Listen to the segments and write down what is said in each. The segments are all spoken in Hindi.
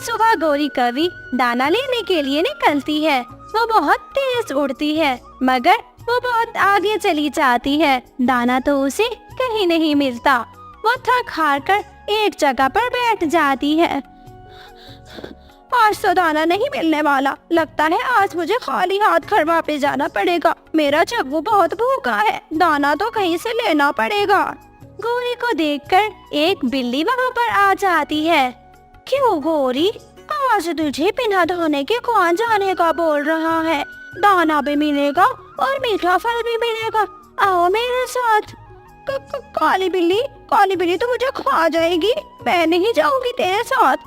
सुबह गौरी कवि दाना लेने के लिए निकलती है। वो बहुत तेज उड़ती है मगर वो बहुत आगे चली जाती है। दाना तो उसे कहीं नहीं मिलता। वो थक हार कर एक जगह पर बैठ जाती है। आज तो दाना नहीं मिलने वाला। लगता है आज मुझे खाली हाथ घर वापस जाना पड़ेगा। मेरा जग्गू बहुत भूखा है। दाना तो कहीं से लेना पड़ेगा। गौरी को देखकर एक बिल्ली वहाँ पर आ जाती है। क्यों गौरी, आज तुझे बिना दाने के कौन जाने का बोल रहा है? दाना भी मिलेगा और मीठा फल भी मिलेगा। आओ मेरे साथ। काली बिल्ली तो मुझे खा जाएगी। मैं नहीं जाऊंगी तेरे साथ।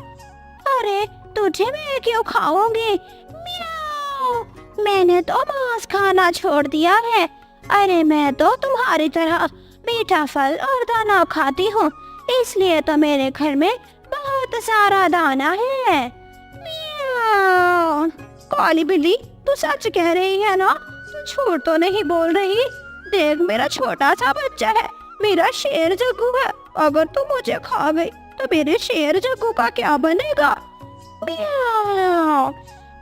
अरे तुझे मैं क्यों खाऊंगी? म्याऊ। मैंने तो मांस खाना छोड़ दिया है। अरे मैं तो तुम्हारी तरह मीठा फल और दाना खाती हूँ, इसलिए तो मेरे घर में बहुत सारा दाना है। म्याऊ। काली बिल्ली, तू सच कह रही है ना? तू झूठ तो नहीं बोल रही? देख, मेरा छोटा सा बच्चा है, मेरा शेर जग्गू है। अगर तू मुझे खा गई तो मेरे शेर जग्गू का क्या बनेगा? म्याऊ।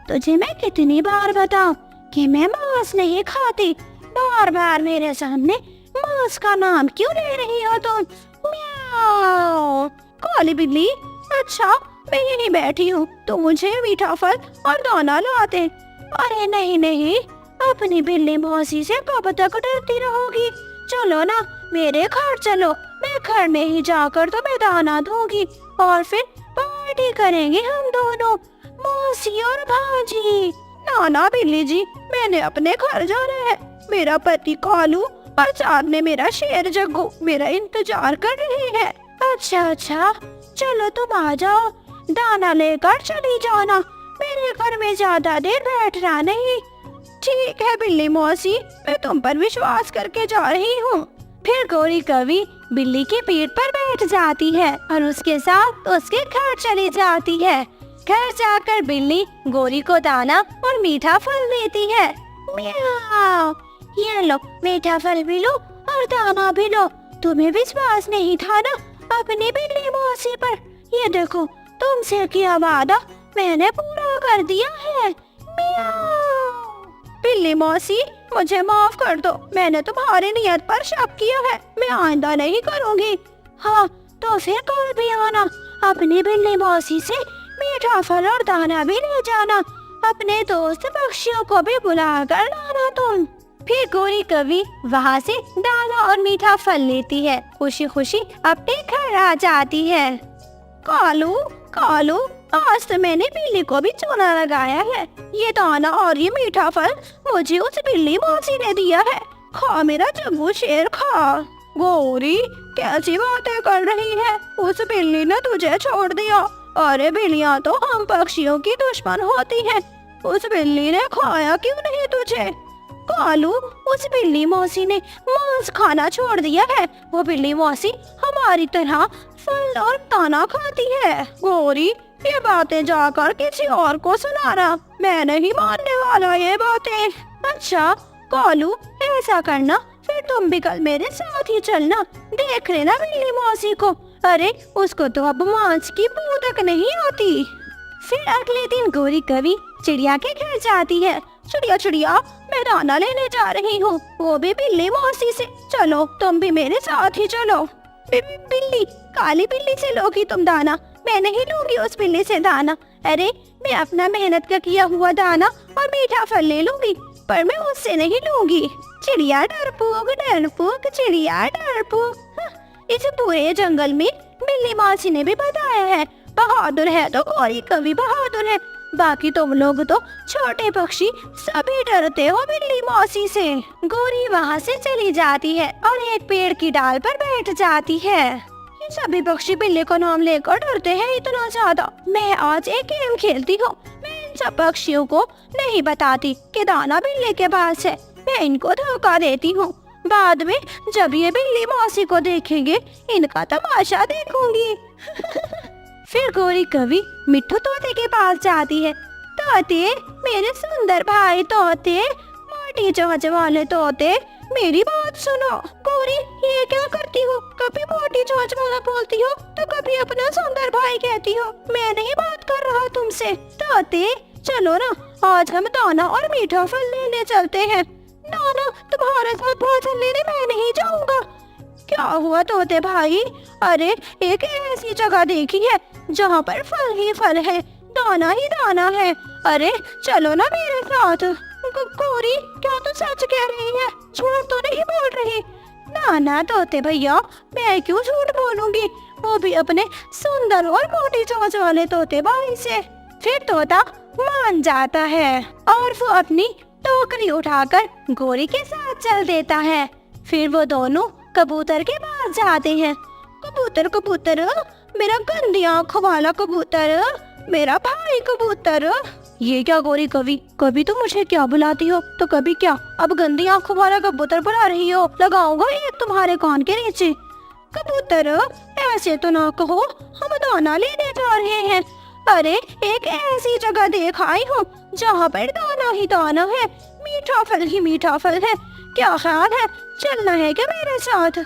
तुझे मैं कितनी बार बताऊं कि मैं मांस नहीं खाती? बार बार मेरे सामने मांस का नाम क्यों ले रही हो तुम? म्याऊ। काली बिल्ली, अच्छा मैं यहीं बैठी हूँ, तो मुझे मीठा फल और दाना ला दे। अरे नहीं, अपनी बिल्ली मौसी से कब तक डरती रहोगी? चलो ना मेरे घर चलो। मैं घर में ही जाकर तुम्हें दाना दूंगी और फिर पार्टी करेंगे हम दोनों, मौसी और भांजी। ना बिल्ली जी, मैंने अपने घर जाना है। मेरा पति कालू और साथ में मेरा शेर जग्गू मेरा इंतजार कर रहे हैं। अच्छा, चलो तुम आ जाओ, दाना लेकर चली जाना। मेरे घर में ज्यादा देर बैठना नहीं। ठीक है बिल्ली मौसी, मैं तुम पर विश्वास करके जा रही हूँ। फिर गौरी कवि बिल्ली के पेट पर बैठ जाती है और उसके साथ उसके घर चली जाती है। घर जाकर बिल्ली गौरी को दाना और मीठा फल देती है। म्याऊ। ये लो, मीठा फल भी लो और दाना भी लो। तुम्हें विश्वास नहीं था ना अपनी बिल्ली मौसी पर? ये देखो, तुमसे किया वादा मैंने पूरा कर दिया है। म्याऊ। बिल्ली मौसी, मुझे माफ कर दो। मैंने तुम्हारी नियत पर शक किया है। मैं आइंदा नहीं करूँगी। हाँ, तो फिर कल भी आना। अपनी बिल्ली मौसी से मीठा फल और दाना भी ले जाना। अपने दोस्त पक्षियों को भी बुला कर लाना तुम। फिर गौरी कवि वहाँ से दाना और मीठा फल लेती है। खुशी खुशी अपने घर आ जाती है। कालू, आज तो मैंने बिल्ली को भी चूना लगाया है। ये दाना और ये मीठा फल मुझे उस बिल्ली मौसी ने दिया है। खा मेरा जग्गू शेर, खा। गौरी, कैसी बातें कर रही है? उस बिल्ली ने तुझे छोड़ दिया। अरे बिल्लियाँ तो हम पक्षियों की दुश्मन होती हैं। उस बिल्ली ने खाया क्यों नहीं तुझे? कालू, उस बिल्ली मौसी ने मांस खाना छोड़ दिया है। वो बिल्ली मौसी हमारी तरह फल और दाना खाती है। गौरी, ये बातें जाकर किसी और को सुनाना। मैं नहीं मानने वाला ये बातें। अच्छा कालू, ऐसा करना, फिर तुम भी कल मेरे साथ ही चलना। देख लेना बिल्ली मौसी को। अरे उसको तो अब मांस की बू तक नहीं आती। फिर अगले दिन गौरी कवि चिड़िया के घर जाती है। चिड़िया, मैं दाना लेने जा रही हूँ, वो भी बिल्ली मौसी से। चलो तुम भी मेरे साथ ही चलो। बिल्ली, काली बिल्ली से लोगी तुम दाना? मैं नहीं लूंगी उस बिल्ली से दाना। अरे मैं अपना मेहनत का किया हुआ दाना और मीठा फल ले लूंगी, पर मैं उससे नहीं लूंगी। चिड़िया डरपोक, चिड़िया डरपोक। इस पूरे जंगल में बिल्ली मौसी ने भी बताया है, बहादुर है तो गौरी कवि बहादुर है। बाकी तुम लोग तो छोटे पक्षी सभी डरते हो बिल्ली मौसी से। गौरी वहाँ से चली जाती है और एक पेड़ की डाल पर बैठ जाती है। ये सभी पक्षी बिल्ली को नाम लेकर डरते हैं इतना ज्यादा। मैं आज एक गेम खेलती हूँ। मैं इन सब पक्षियों को नहीं बताती कि दाना बिल्ली के पास है। मैं इनको धोखा देती हूँ। बाद में जब ये बिल्ली मौसी को देखेंगे, इनका तमाशा देखूंगी। फिर गौरी कवि मिट्ठू तोते के पास जाती है। तोते, मेरे सुंदर भाई तोते, मोटी चोंच वाले तोते, मेरी बात सुनो। गौरी, ये क्या करती हो? कभी मोटी चोंच वाला बोलती हो तो कभी अपना सुंदर भाई कहती हो। मैं नहीं बात कर रहा तुमसे। तोते चलो ना, आज हम दाना और मीठा फल लेने चलते हैं। ना तुम्हारे साथ भोजन लेने मैं नहीं जाऊंगा। क्या हुआ तोते भाई? अरे एक ऐसी जगह देखी है जहाँ पर फल ही फल है, दाना ही दाना है। अरे चलो ना मेरे साथ। गौरी क्या तू सच कह रही है? झूठ तो नहीं बोल रही? ना तोते भैया, मैं क्यों झूठ बोलूंगी, वो भी अपने सुंदर और मोटी चोंच वाले तोते भाई से। फिर तोता मान जाता है और वो अपनी टोकरी उठाकर गौरी के साथ चल देता है। फिर वो दोनों कबूतर के पास जाते हैं। कबूतर कबूतर, मेरा गंदी आँखों वाला कबूतर, मेरा भाई कबूतर। ये क्या गौरी, कभी तो मुझे क्या बुलाती हो तो कभी क्या अब गंदी आँखों वाला कबूतर बुला रही हो। लगाऊंगा एक तुम्हारे कान के नीचे। कबूतर ऐसे तो ना कहो, हम दाना लेने जा रहे हैं। अरे एक ऐसी जगह देख आई हूँ जहाँ पर दाना ही दाना है, मीठा फल ही मीठा फल है। क्या ख्याल है, चलना है क्या मेरे साथ?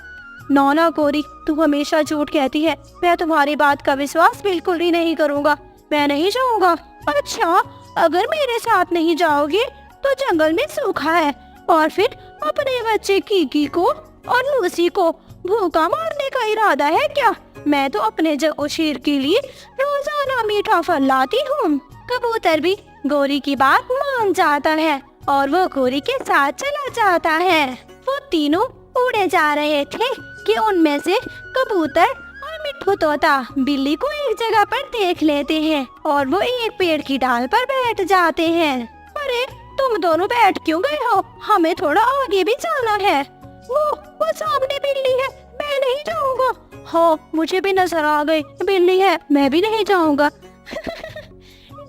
ना गौरी, तू हमेशा झूठ कहती है। मैं तुम्हारी बात का विश्वास बिल्कुल ही नहीं करूँगा। मैं नहीं जाऊँगा। अच्छा, अगर मेरे साथ नहीं जाओगे तो जंगल में सूखा है और फिर अपने बच्चे कीकी को और लूसी को भूखा मारने का इरादा है क्या? मैं तो अपने शेर के लिए रोजाना मीठा फल लाती हूँ। कबूतर भी गौरी की बात मान जाता है और वो गौरी के साथ चला जाता है। वो तीनों उड़े जा रहे थे कि उनमें से कबूतर और मिट्ठू तोता बिल्ली को एक जगह पर देख लेते हैं और वो एक पेड़ की डाल पर बैठ जाते हैं। अरे तुम दोनों बैठ क्यों गए हो? हमें थोड़ा आगे भी जाना है। वो सामने बिल्ली है, मैं नहीं जाऊंगा। हो, मुझे भी नजर आ गई बिल्ली है, मैं भी नहीं जाऊंगा।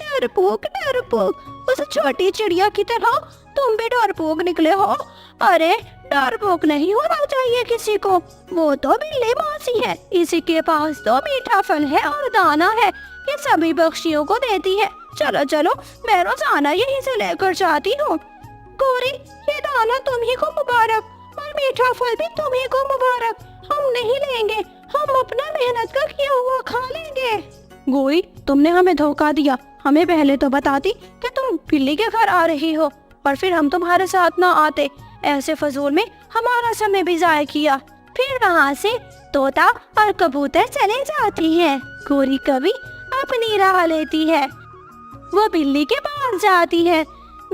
डरपोक उस छोटी चिड़िया की तरह तुम भी डरपोक निकले हो। अरे डरपोक नहीं होना चाहिए किसी को, वो तो बिल्ली मौसी है, इसी के पास तो मीठा फल है और दाना है, ये सभी पक्षियों को देती है। चलो मैं रोजाना यहीं से लेकर जाती हूँ। गौरी, ये दाना तुम्ही को मुबारक और मीठा फल भी तुम्ही को मुबारक। हम नहीं लेंगे, हम अपना मेहनत का किया हुआ खा लेंगे। गौरी, तुमने हमें धोखा दिया। हमें पहले तो बताती कि तुम बिल्ली के घर आ रही हो और फिर हम तुम्हारे साथ ना आते। ऐसे फजूल में हमारा समय भी जाया किया। फिर वहाँ से तोता और कबूतर चले जाते हैं। गौरी कभी अपनी राह लेती है। वो बिल्ली के पास जाती है।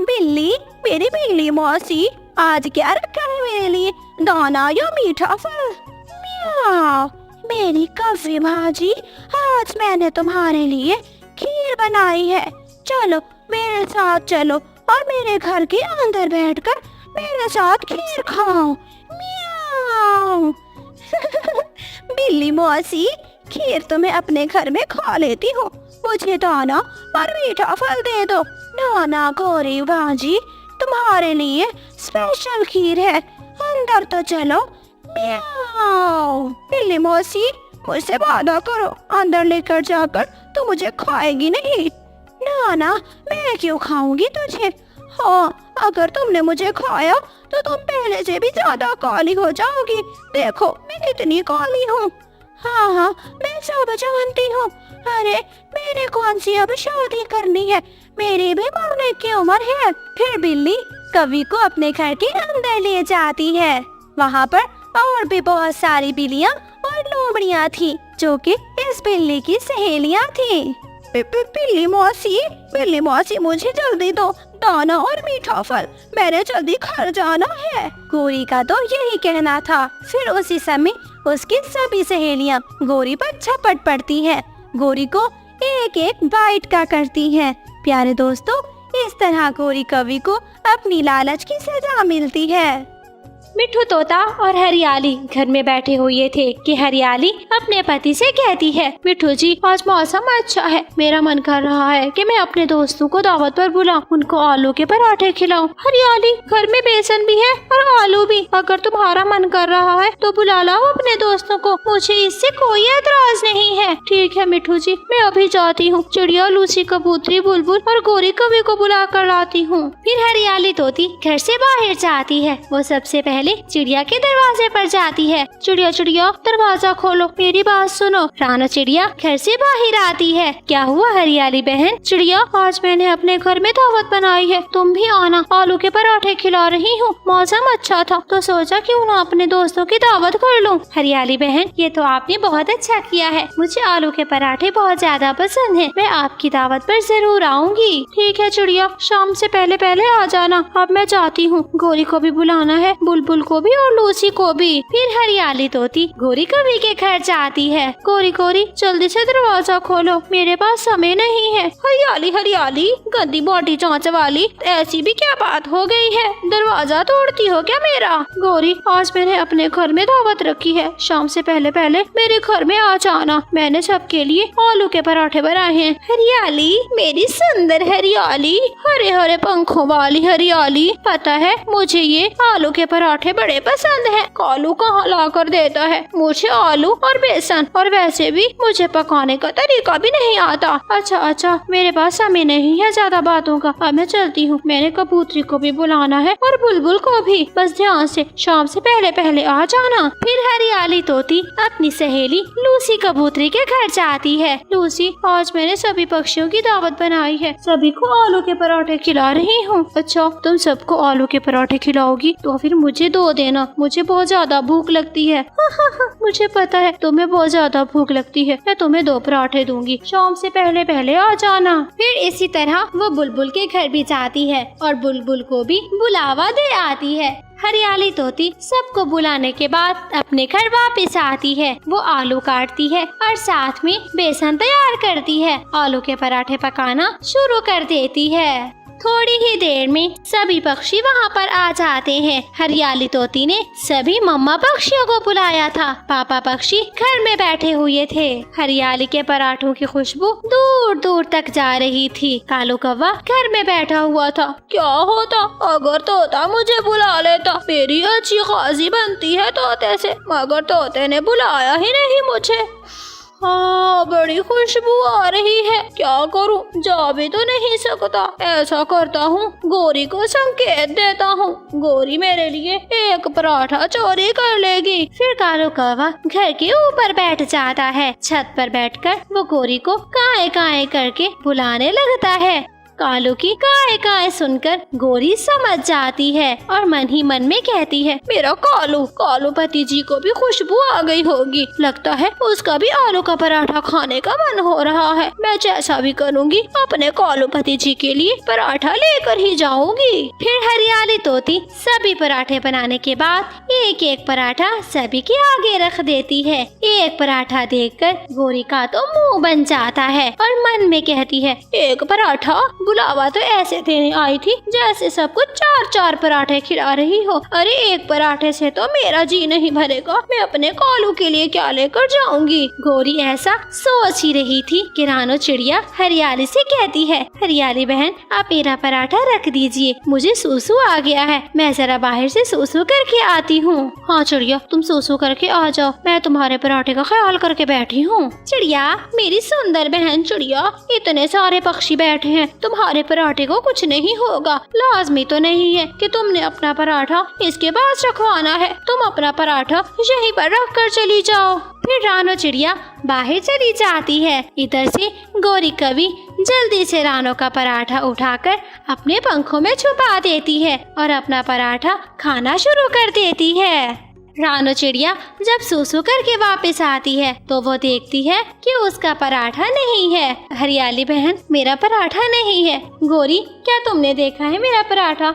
बिल्ली, मेरी बिल्ली मौसी, आज क्या रखा है मेरे लिए, दाना या मीठा फल? म्याऊ, मेरी कव्वी भाजी, आज मैंने तुम्हारे लिए खीर बनाई है। चलो मेरे साथ चलो और मेरे घर के अंदर बैठकर मेरे साथ खीर खाओ। म्याऊ। बिल्ली मौसी, खीर तो मैं अपने घर में खा लेती हूँ, मुझे दाना और मीठा फल दे दो। ना गौरी भाजी, तुम्हारे लिए स्पेशल खीर है, अंदर तो चलो। म्याऊ। बिल्ली मौसी, मुझसे वादा करो, अंदर लेकर जाकर तो मुझे खाएगी नहीं। ना मैं क्यों खाऊंगी तुझे? हाँ, अगर तुमने मुझे खाया तो तुम पहले से भी ज्यादा काली हो जाओगी। देखो मैं कितनी काली हूँ। हाँ, मैं सब जानती हूँ। अरे मेरे कौन सी अब शादी करनी है, मेरी भी मरने की उम्र है। फिर बिल्ली कवि को अपने घर के अंदर ले जाती है। वहाँ पर और भी बहुत सारी बिल्लियाँ और लोमड़ियाँ थी जो कि इस बिल्ली की सहेलियाँ थी। बिल्ली मौसी, मुझे जल्दी दो दाना और मीठा फल, मैंने जल्दी घर जाना है। गौरी का तो यही कहना था। फिर उसी समय उसकी सभी सहेलियाँ गौरी पर झपट पड़ती हैं। गौरी को एक एक बाइट का करती हैं। प्यारे दोस्तों, इस तरह गौरी कवि को अपनी लालच की सजा मिलती है। मिट्ठू तोता और हरियाली घर में बैठे हुए थे कि हरियाली अपने पति से कहती है, मिट्ठू जी आज मौसम अच्छा है, मेरा मन कर रहा है कि मैं अपने दोस्तों को दावत पर बुलाऊं, उनको आलू के पराठे खिलाऊं। हरियाली, घर में बेसन भी है और आलू भी, अगर तुम्हारा मन कर रहा है तो बुला लाओ अपने दोस्तों को, मुझे इससे कोई एतराज नहीं है। ठीक है मिट्ठू जी, मैं अभी जाती हूँ, चिड़िया, लूसी, कबूतरी, बुलबुल और गौरी कवि को बुला कर लाती हूँ। फिर हरियाली तोती घर से बाहर जाती है। वो सबसे पहले पहले चिड़िया के दरवाजे पर जाती है। चिड़िया चिड़िया दरवाजा खोलो, मेरी बात सुनो। रानो चिड़िया घर से बाहर आती है। क्या हुआ हरियाली बहन? चिड़िया, आज मैंने अपने घर में दावत बनाई है, तुम भी आना। आलू के पराठे खिला रही हूँ, मौसम अच्छा था तो सोचा क्यों ना अपने दोस्तों की दावत कर लूँ। हरियाली बहन, ये तो आपने बहुत अच्छा किया है। मुझे आलू के पराठे बहुत ज्यादा पसंद है, मैं आपकी दावत पर जरूर आऊंगी। ठीक है चिड़िया, शाम से पहले पहले आ जाना। अब मैं जाती हूँ, गोरी को भी बुलाना है, बुलबुल को भी और लूसी को भी। फिर हरियाली तोती गोरी कवि के घर जाती है। गोरी गोरी जल्दी से दरवाजा खोलो, मेरे पास समय नहीं है। हरियाली हरियाली गंदी बॉडी चांच वाली, ऐसी भी क्या बात हो गई है, दरवाजा तोड़ती हो क्या मेरा? गोरी, आज मैंने अपने घर में दावत रखी है, शाम से पहले पहले मेरे घर में आ जाना। मैंने सबके लिए आलू के पराठे बनाए हैं। हरियाली, मेरी सुंदर हरियाली, हरे हरे पंखों वाली हरियाली, पता है मुझे ये आलू के पराठे बड़े पसंद हैं। कालू कहाँ ला कर देता है मुझे आलू और बेसन, और वैसे भी मुझे पकाने का तरीका भी नहीं आता। अच्छा अच्छा, मेरे पास समय नहीं है ज्यादा बातों का, अब मैं चलती हूँ। मैंने कबूतरी को भी बुलाना है और बुलबुल को भी, बस ध्यान से शाम से पहले पहले आ जाना। फिर हरियाली तोती अपनी सहेली लूसी कबूतरी के घर जाती है। लूसी, आज मैंने सभी पक्षियों की दावत बनाई है, सभी को आलू के पराठे खिला रही हूँ। अच्छा, तुम सबको आलू के पराठे खिलाओगी तो फिर मुझे 2 देना, मुझे बहुत ज्यादा भूख लगती है। मुझे पता है तुम्हें बहुत ज्यादा भूख लगती है, मैं तुम्हें 2 पराठे दूंगी, शाम से पहले पहले आ जाना। फिर इसी तरह वो बुलबुल के घर भी जाती है और बुलबुल को भी बुलावा दे आती है। हरियाली तोती सबको बुलाने के बाद अपने घर वापस आती है। वो आलू काटती है और साथ में बेसन तैयार करती है। आलू के पराठे पकाना शुरू कर देती है। थोड़ी ही देर में सभी पक्षी वहाँ पर आ जाते हैं। हरियाली तोती ने सभी मम्मा पक्षियों को बुलाया था। पापा पक्षी घर में बैठे हुए थे। हरियाली के पराठों की खुशबू दूर दूर तक जा रही थी। कालू कौवा घर में बैठा हुआ था। क्या होता अगर तोता मुझे बुला लेता, मेरी अच्छी खासी बनती है तोते से, मगर तोते ने बुलाया ही नहीं मुझे। हाँ, बड़ी खुशबू आ रही है, क्या करूं, जा भी तो नहीं सकता। ऐसा करता हूँ, गोरी को संकेत देता हूँ, गोरी मेरे लिए 1 पराठा चोरी कर लेगी। फिर कालू कौवा घर के ऊपर बैठ जाता है। छत पर बैठकर वो गोरी को काए काए करके बुलाने लगता है। कालू की काए काए सुनकर गोरी समझ जाती है और मन ही मन में कहती है, मेरा कालू पति जी को भी खुशबू आ गई होगी, लगता है उसका भी आलू का पराठा खाने का मन हो रहा है। मैं जैसा भी करूँगी अपने कालू पति जी के लिए पराठा लेकर ही जाऊंगी। फिर हरियाली तोती सभी पराठे बनाने के बाद एक एक पराठा सभी के आगे रख देती है। एक पराठा देखकर गोरी का तो मुँह बन जाता है और मन में कहती है, 1 पराठा, बुलावा तो ऐसे देने आई थी जैसे सबको 4-4 पराठे खिला रही हो। अरे 1 पराठे से तो मेरा जी नहीं भरेगा, मैं अपने कालू के लिए क्या लेकर जाऊंगी। गोरी ऐसा सोच ही रही थी कि रानो चिड़िया हरियाली से कहती है, हरियाली बहन आप मेरा पराठा रख दीजिए, मुझे सूसू आ गया है, मैं जरा बाहर से सूसू करके आती हूँ। हाँ चिड़िया, तुम सूसू करके आ जाओ, मैं तुम्हारे पराठे का ख्याल करके बैठी हूँ। चिड़िया, मेरी सुंदर बहन चिड़िया, इतने सारे पक्षी बैठे हैं, तुम्हारे पराठे को कुछ नहीं होगा। लाजमी तो नहीं है कि तुमने अपना पराठा इसके पास रखवाना है, तुम अपना पराठा यहीं पर रख कर चली जाओ। फिर रानो चिड़िया बाहर चली जाती है। इधर से गोरी कवि जल्दी से रानो का पराठा उठाकर अपने पंखों में छुपा देती है और अपना पराठा खाना शुरू कर देती है। रानो चिड़िया जब सूसू करके वापस आती है तो वो देखती है कि उसका पराठा नहीं है। हरियाली बहन, मेरा पराठा नहीं है। गोरी, क्या तुमने देखा है मेरा पराठा?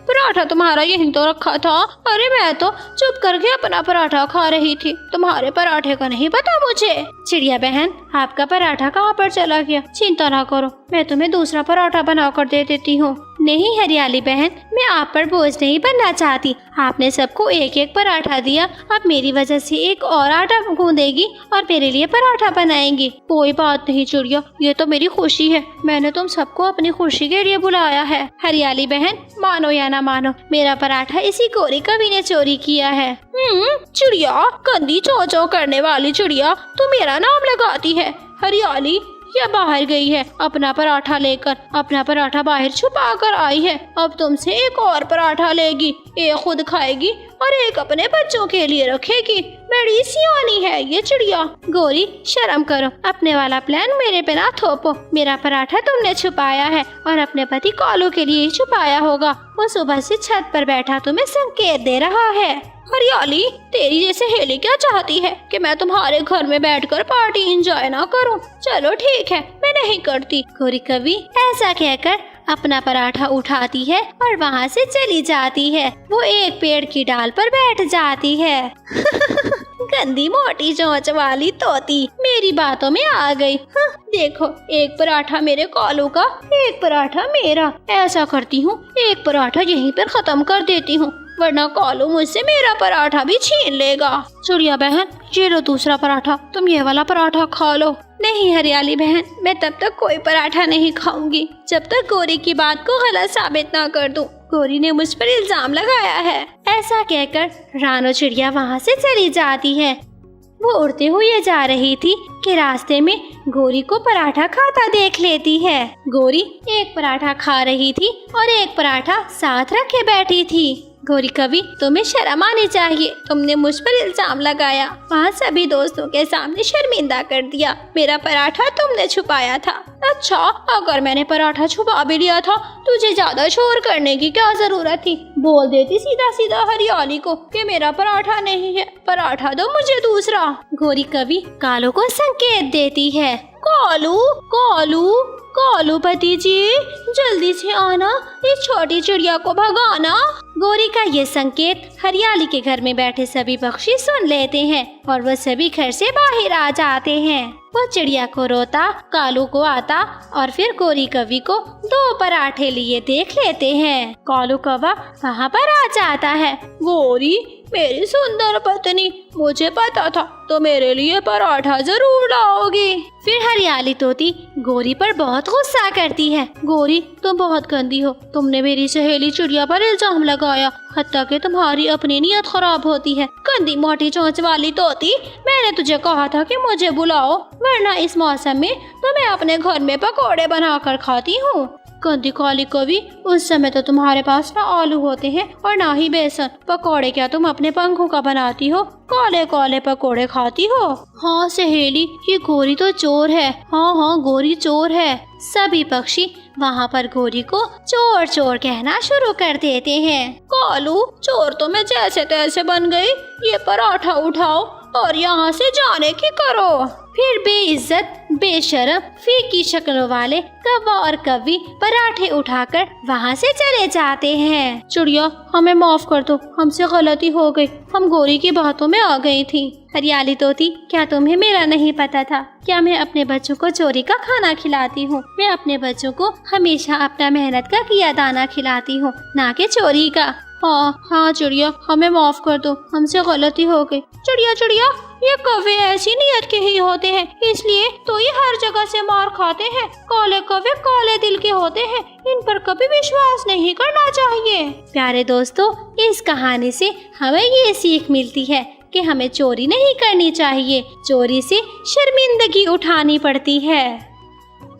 पराठा तुम्हारा यहीं तो रखा था। अरे मैं तो चुप करके अपना पराठा खा रही थी, तुम्हारे पराठे का नहीं पता मुझे। चिड़िया बहन, आपका पराठा कहाँ पर चला गया? चिंता ना करो, मैं तुम्हें दूसरा पराठा बना कर दे देती हूँ। नहीं हरियाली बहन, मैं आप पर बोझ नहीं बनना चाहती, आपने सबको 1-1 पराठा दिया, अब मेरी वजह से एक और आटा गूंदेगी और मेरे लिए पराठा बनाएंगी। कोई बात नहीं चिड़िया, ये तो मेरी खुशी है, मैंने तुम सबको अपनी खुशी के लिए बुलाया है। हरियाली बहन, मानो या ना मानो, मेरा पराठा इसी गोरी कवि ने चोरी किया है। चिड़िया, गंदी चौ चौ करने वाली चिड़िया, तू मेरा नाम लगाती है। हरियाली, या बाहर गई है अपना पराठा लेकर। अपना पराठा बाहर छुपा कर आई है। अब तुमसे एक और पराठा लेगी, एक खुद खाएगी और एक अपने बच्चों के लिए रखेगी। बड़ी सियानी है ये चिड़िया। गौरी शर्म करो, अपने वाला प्लान मेरे पे ना थोपो। मेरा पराठा तुमने छुपाया है और अपने पति कालू के लिए ही छुपाया होगा। वो सुबह से छत पर बैठा तुम्हें संकेत दे रहा है। हरियाली, तेरी जैसे हेली क्या चाहती है कि मैं तुम्हारे घर में बैठकर पार्टी एंजॉय ना करूं? चलो ठीक है, मैं नहीं करती। गौरी कवि ऐसा कहकर अपना पराठा उठाती है और वहाँ से चली जाती है। वो एक पेड़ की डाल पर बैठ जाती है। गंदी मोटी चोंच वाली तोती मेरी बातों में आ गई। देखो, एक पराठा मेरे कालू का, एक पराठा मेरा। ऐसा करती हूँ, एक पराठा यहीं पर खत्म कर देती हूँ, वरना कालू मुझसे मेरा पराठा भी छीन लेगा। चिड़िया बहन, ये लो दूसरा पराठा, तुम ये वाला पराठा खा लो। नहीं हरियाली बहन, मैं तब तक कोई पराठा नहीं खाऊंगी जब तक गौरी की बात को गलत साबित ना कर दूं। गौरी ने मुझ पर इल्जाम लगाया है। ऐसा कहकर रानो चिड़िया वहाँ से चली जाती है। वो उड़ते हुए जा रही थी कि रास्ते में गौरी को पराठा खाता देख लेती है। गौरी एक पराठा खा रही थी और एक पराठा साथ रखे बैठी थी। गौरी कवि, तुम्हें शर्म आनी चाहिए, तुमने मुझ पर इल्जाम लगाया, वहाँ सभी दोस्तों के सामने शर्मिंदा कर दिया। मेरा पराठा तुमने छुपाया था। अच्छा, अगर मैंने पराठा छुपा भी लिया था, तुझे ज्यादा शोर करने की क्या जरूरत थी? बोल देती सीधा सीधा हरियाली को कि मेरा पराठा नहीं है, पराठा दो मुझे दूसरा। गौरी कवि कालू को संकेत देती है। कालू, कालू, कालू पति जी, जल्दी से आना, इस छोटी चिड़िया को भगाना। गौरी का ये संकेत हरियाली के घर में बैठे सभी पक्षी सुन लेते हैं और वो सभी घर से बाहर आ जाते हैं। वो चिड़िया को रोता, कालू को आता और फिर गौरी कवि को 2 पराठे लिए देख लेते हैं। कालू कौवा वहाँ पर आ जाता है। गौरी, मेरी सुंदर पत्नी, मुझे पता था तो मेरे लिए पराठा जरूर लाओगी। फिर हरियाली तोती गौरी पर बहुत गुस्सा करती है। गौरी, तुम बहुत गंदी हो, तुमने मेरी सहेली चिड़िया पर इल्जाम लगाया, हत्ता कि तुम्हारी अपनी नीयत खराब होती है। गंदी मोटी चोंच वाली तोती, मैंने तुझे कहा था कि मुझे बुलाओ, वरना इस मौसम में तो मैं अपने घर में पकोड़े बनाकर खाती हूँ। गंदी काली कवि, उस समय तो तुम्हारे पास ना आलू होते हैं और ना ही बेसन। पकोड़े क्या तुम अपने पंखों का बनाती हो? काले काले पकोड़े खाती हो। हाँ सहेली, ये गौरी तो चोर है। हाँ, गौरी चोर है। सभी पक्षी वहाँ पर गौरी को चोर चोर कहना शुरू कर देते हैं। कालू, चोर तो मैं जैसे तैसे बन गई, ये पराठा उठाओ और यहाँ से जाने की करो। फिर बेइज्जत, बेशर्म, फीकी शक्लों वाले कौवा और कवि पराठे उठाकर वहाँ से चले जाते हैं। चिड़िया, हमें माफ कर दो, हमसे गलती हो गई, हम गौरी की बातों में आ गई थी। हरियाली तोती, क्या तुम्हें मेरा नहीं पता था? क्या मैं अपने बच्चों को चोरी का खाना खिलाती हूँ? मैं अपने बच्चों को हमेशा अपना मेहनत का किया दाना खिलाती हूँ, ना कि चोरी का। हाँ चिड़िया, हमें माफ कर दो, हमसे गलती हो गई। चिड़िया, ये कौवे ऐसी नियत के ही होते हैं, इसलिए तो ये हर जगह से मार खाते हैं। काले कौवे काले दिल के होते हैं, इन पर कभी विश्वास नहीं करना चाहिए। प्यारे दोस्तों, इस कहानी से हमें ये सीख मिलती है कि हमें चोरी नहीं करनी चाहिए, चोरी से शर्मिंदगी उठानी पड़ती है।